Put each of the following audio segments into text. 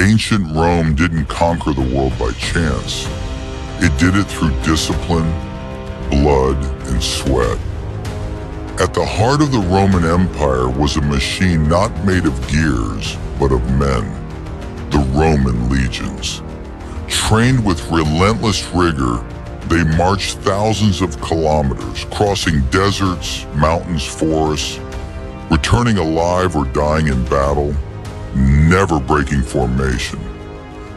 Ancient Rome didn't conquer the world by chance. It did it through discipline, blood, and sweat. At the heart of the Roman Empire was a machine not made of gears, but of men, the Roman legions. Trained with relentless rigor, they marched thousands of kilometers, crossing deserts, mountains, forests, returning alive or dying in battle, never breaking formation.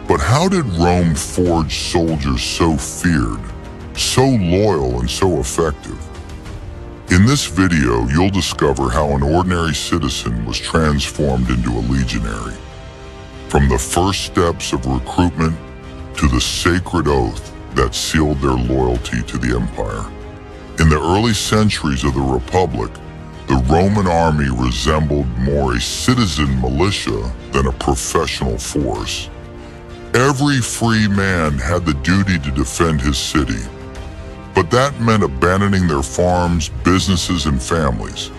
But how did Rome forge soldiers so feared, so loyal, and so effective? In this video, you'll discover how an ordinary citizen was transformed into a legionary. From the first steps of recruitment to the sacred oath that sealed their loyalty to the empire. In the early centuries of the Republic, the Roman army resembled more a citizen militia than a professional force. Every free man had the duty to defend his city, but that meant abandoning their farms, businesses, and families.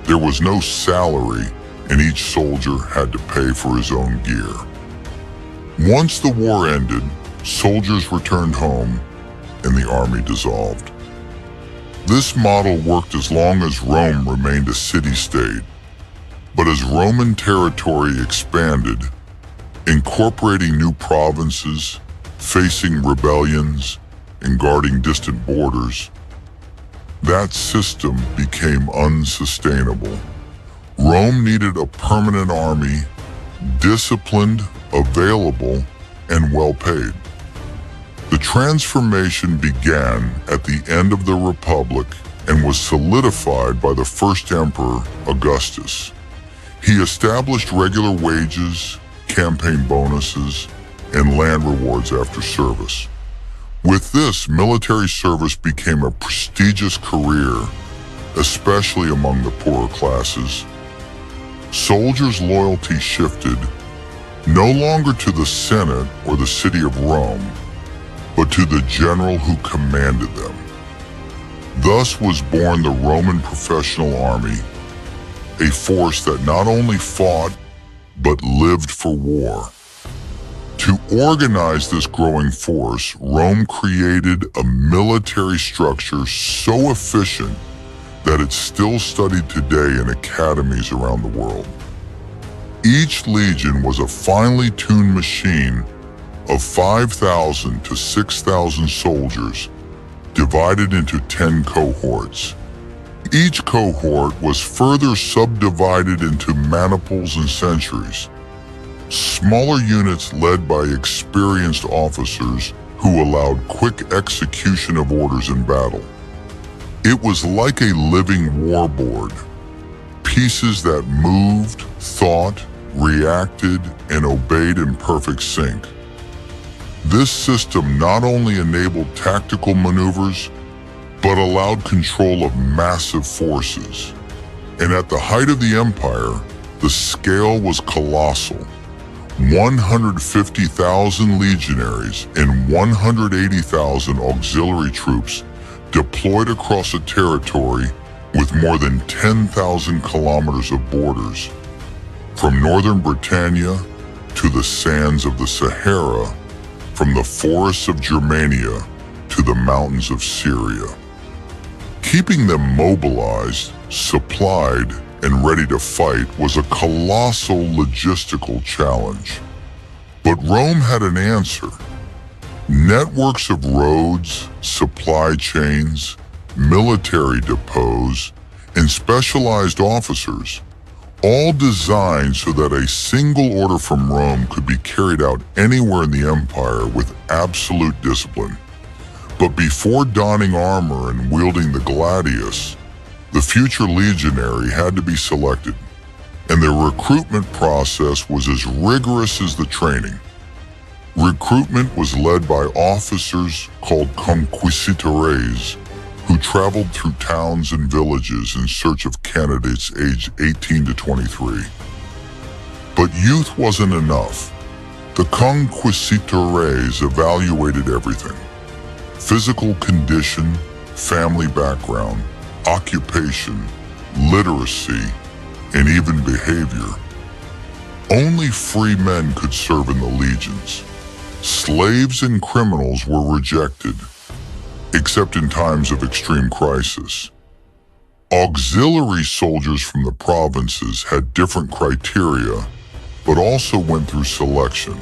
There was no salary, and each soldier had to pay for his own gear. Once the war ended, soldiers returned home, and the army dissolved. This model worked as long as Rome remained a city-state. But as Roman territory expanded, incorporating new provinces, facing rebellions, and guarding distant borders, that system became unsustainable. Rome needed a permanent army, disciplined, available, and well-paid. The transformation began at the end of the Republic and was solidified by the first emperor, Augustus. He established regular wages, campaign bonuses, and land rewards after service. With this, military service became a prestigious career, especially among the poorer classes. Soldiers' loyalty shifted, no longer to the Senate or the city of Rome, but to the general who commanded them. Thus was born the Roman professional army, a force that not only fought, but lived for war. To organize this growing force, Rome created a military structure so efficient that it's still studied today in academies around the world. Each legion was a finely tuned machine of 5,000 to 6,000 soldiers, divided into 10 cohorts. Each cohort was further subdivided into maniples and centuries, smaller units led by experienced officers who allowed quick execution of orders in battle. It was like a living war board, pieces that moved, thought, reacted, and obeyed in perfect sync. This system not only enabled tactical maneuvers, but allowed control of massive forces. And at the height of the empire, the scale was colossal. 150,000 legionaries and 180,000 auxiliary troops deployed across a territory with more than 10,000 kilometers of borders. From northern Britannia to the sands of the Sahara, from the forests of Germania to the mountains of Syria. Keeping them mobilized, supplied, and ready to fight was a colossal logistical challenge. But Rome had an answer. Networks of roads, supply chains, military depots, and specialized officers, all designed so that a single order from Rome could be carried out anywhere in the empire with absolute discipline. But before donning armor and wielding the gladius, the future legionary had to be selected, and the recruitment process was as rigorous as the training. Recruitment was led by officers called conquistadores, who traveled through towns and villages in search of candidates aged 18 to 23. But youth wasn't enough. The conquistadores evaluated everything: physical condition, family background, occupation, literacy, and even behavior. Only free men could serve in the legions. Slaves and criminals were rejected, except in times of extreme crisis. Auxiliary soldiers from the provinces had different criteria, but also went through selection.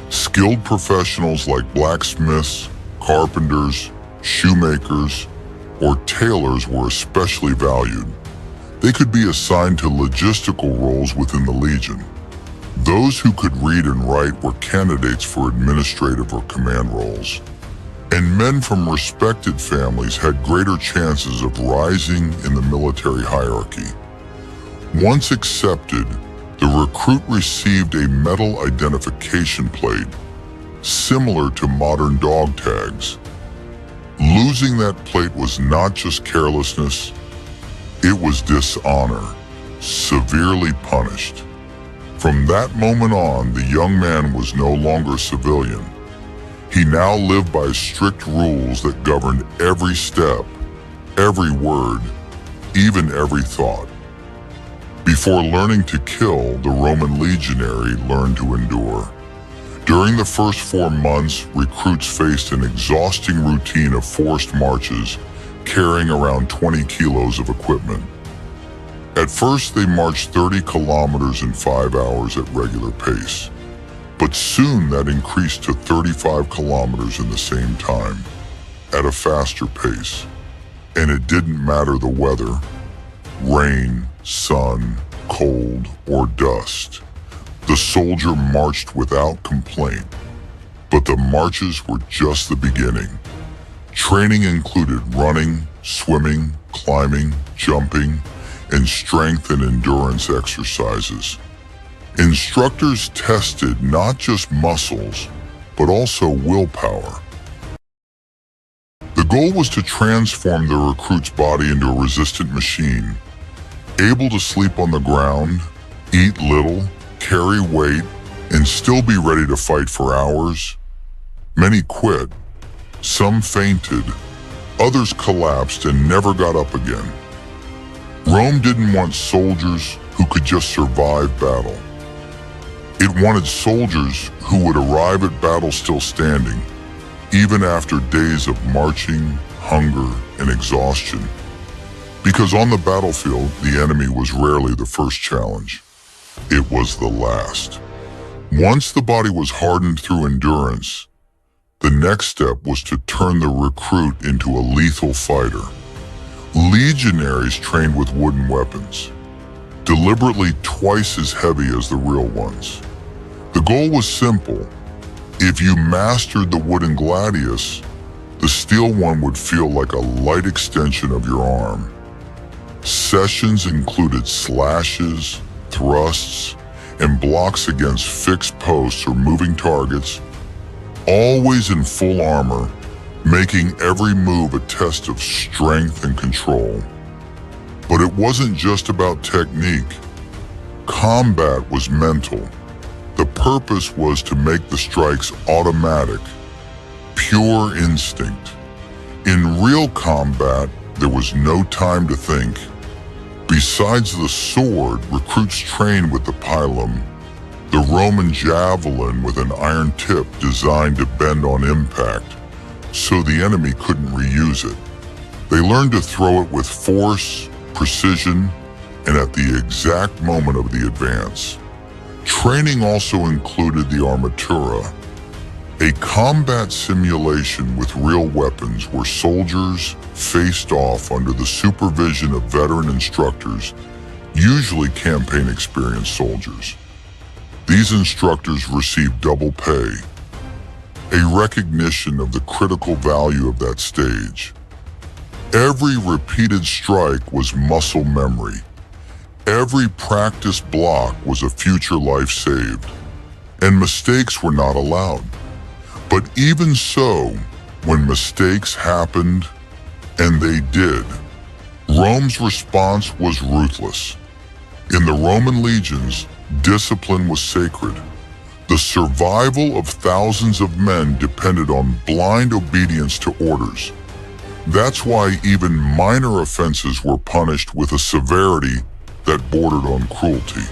Skilled professionals like blacksmiths, carpenters, shoemakers, or tailors were especially valued. They could be assigned to logistical roles within the Legion. Those who could read and write were candidates for administrative or command roles. And men from respected families had greater chances of rising in the military hierarchy. Once accepted, the recruit received a metal identification plate, similar to modern dog tags. Losing that plate was not just carelessness, it was dishonor, severely punished. From that moment on, the young man was no longer a civilian. He now lived by strict rules that governed every step, every word, even every thought. Before learning to kill, the Roman legionary learned to endure. During the first 4 months, recruits faced an exhausting routine of forced marches, carrying around 20 kilos of equipment. At first, they marched 30 kilometers in 5 hours at regular pace, but soon that increased to 35 kilometers in the same time, at a faster pace. And it didn't matter the weather, rain, sun, cold, or dust. The soldier marched without complaint, but the marches were just the beginning. Training included running, swimming, climbing, jumping, and strength and endurance exercises. Instructors tested not just muscles, but also willpower. The goal was to transform the recruit's body into a resistant machine, able to sleep on the ground, eat little, carry weight, and still be ready to fight for hours. Many quit, some fainted, others collapsed and never got up again. Rome didn't want soldiers who could just survive battle. It wanted soldiers who would arrive at battle still standing, even after days of marching, hunger, and exhaustion. Because on the battlefield, the enemy was rarely the first challenge. It was the last. Once the body was hardened through endurance, the next step was to turn the recruit into a lethal fighter. Legionaries trained with wooden weapons, deliberately twice as heavy as the real ones. The goal was simple. If you mastered the wooden gladius, the steel one would feel like a light extension of your arm. Sessions included slashes, thrusts, and blocks against fixed posts or moving targets, always in full armor, making every move a test of strength and control. But it wasn't just about technique. Combat was mental. The purpose was to make the strikes automatic, pure instinct. In real combat, there was no time to think. Besides the sword, recruits trained with the pilum, the Roman javelin with an iron tip designed to bend on impact, so the enemy couldn't reuse it. They learned to throw it with force, precision, and at the exact moment of the advance. Training also included the armatura, a combat simulation with real weapons where soldiers faced off under the supervision of veteran instructors, usually campaign-experienced soldiers. These instructors received double pay, a recognition of the critical value of that stage. Every repeated strike was muscle memory. Every practice block was a future life saved, and mistakes were not allowed. But even so, when mistakes happened, and they did, Rome's response was ruthless. In the Roman legions, discipline was sacred. The survival of thousands of men depended on blind obedience to orders. That's why even minor offenses were punished with a severity that bordered on cruelty.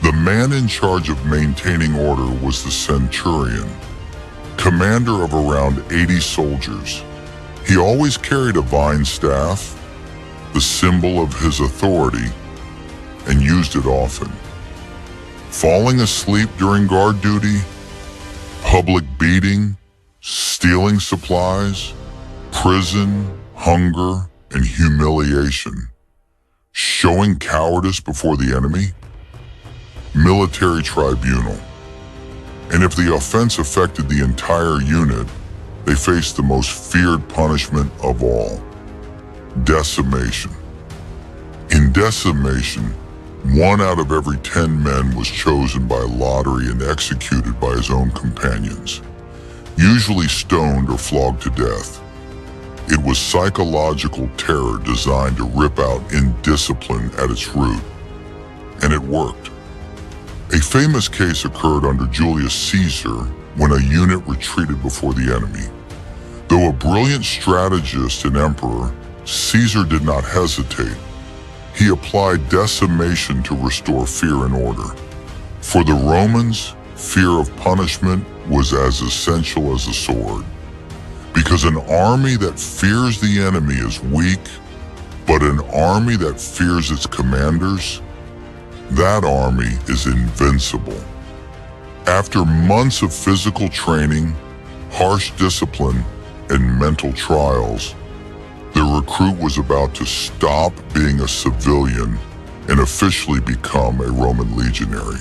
The man in charge of maintaining order was the centurion, commander of around 80 soldiers. He always carried a vine staff, the symbol of his authority, and used it often. Falling asleep during guard duty, public beating, stealing supplies, prison, hunger, and humiliation. Showing cowardice before the enemy, military tribunal. And if the offense affected the entire unit, they faced the most feared punishment of all, decimation. In decimation, 1 out of every 10 men was chosen by lottery and executed by his own companions, usually stoned or flogged to death. It was psychological terror designed to rip out indiscipline at its root, and it worked. A famous case occurred under Julius Caesar when a unit retreated before the enemy. Though a brilliant strategist and emperor, Caesar did not hesitate. He applied decimation to restore fear and order. For the Romans, fear of punishment was as essential as a sword. Because an army that fears the enemy is weak, but an army that fears its commanders, that army is invincible. After months of physical training, harsh discipline, and mental trials, the recruit was about to stop being a civilian and officially become a Roman legionary.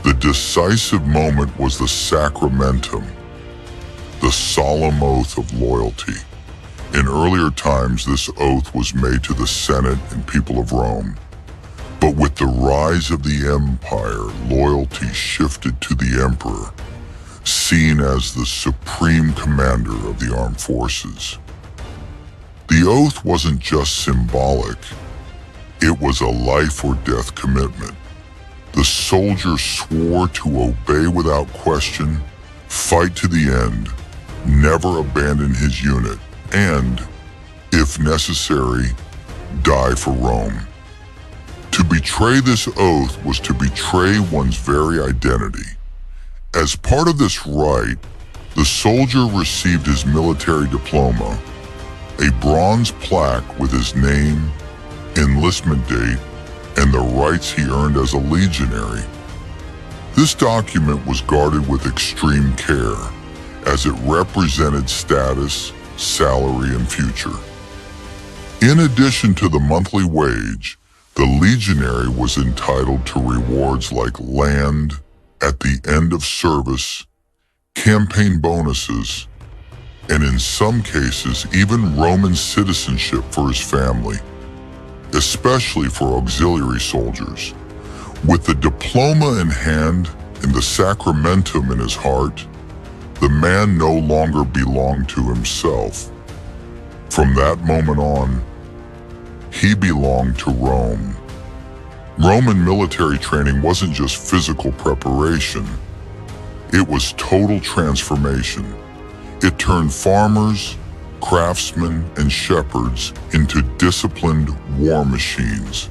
The decisive moment was the sacramentum, the solemn oath of loyalty. In earlier times, this oath was made to the Senate and people of Rome. But with the rise of the empire, loyalty shifted to the emperor, seen as the supreme commander of the armed forces. The oath wasn't just symbolic, it was a life or death commitment. The soldier swore to obey without question, fight to the end, never abandon his unit, and, if necessary, die for Rome. To betray this oath was to betray one's very identity. As part of this rite, the soldier received his military diploma, a bronze plaque with his name, enlistment date, and the rights he earned as a legionary. This document was guarded with extreme care, as it represented status, salary, and future. In addition to the monthly wage, the legionary was entitled to rewards like land at the end of service, campaign bonuses, and in some cases, even Roman citizenship for his family, especially for auxiliary soldiers. With the diploma in hand and the sacramentum in his heart, the man no longer belonged to himself. From that moment on, he belonged to Rome. Roman military training wasn't just physical preparation. It was total transformation. It turned farmers, craftsmen, and shepherds into disciplined war machines,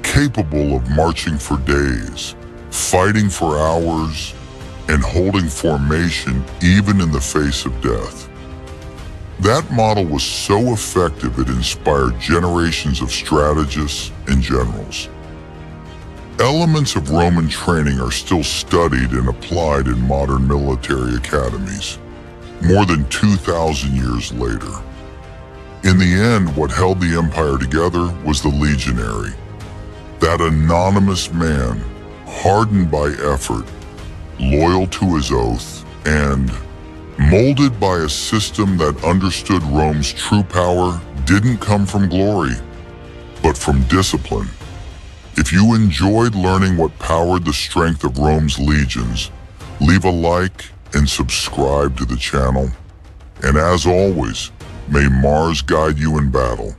capable of marching for days, fighting for hours, and holding formation even in the face of death. That model was so effective it inspired generations of strategists and generals. Elements of Roman training are still studied and applied in modern military academies, more than 2,000 years later. In the end, what held the empire together was the legionary, that anonymous man, hardened by effort, loyal to his oath, and molded by a system that understood Rome's true power didn't come from glory, but from discipline. If you enjoyed learning what powered the strength of Rome's legions, leave a like and subscribe to the channel. And as always, may Mars guide you in battle.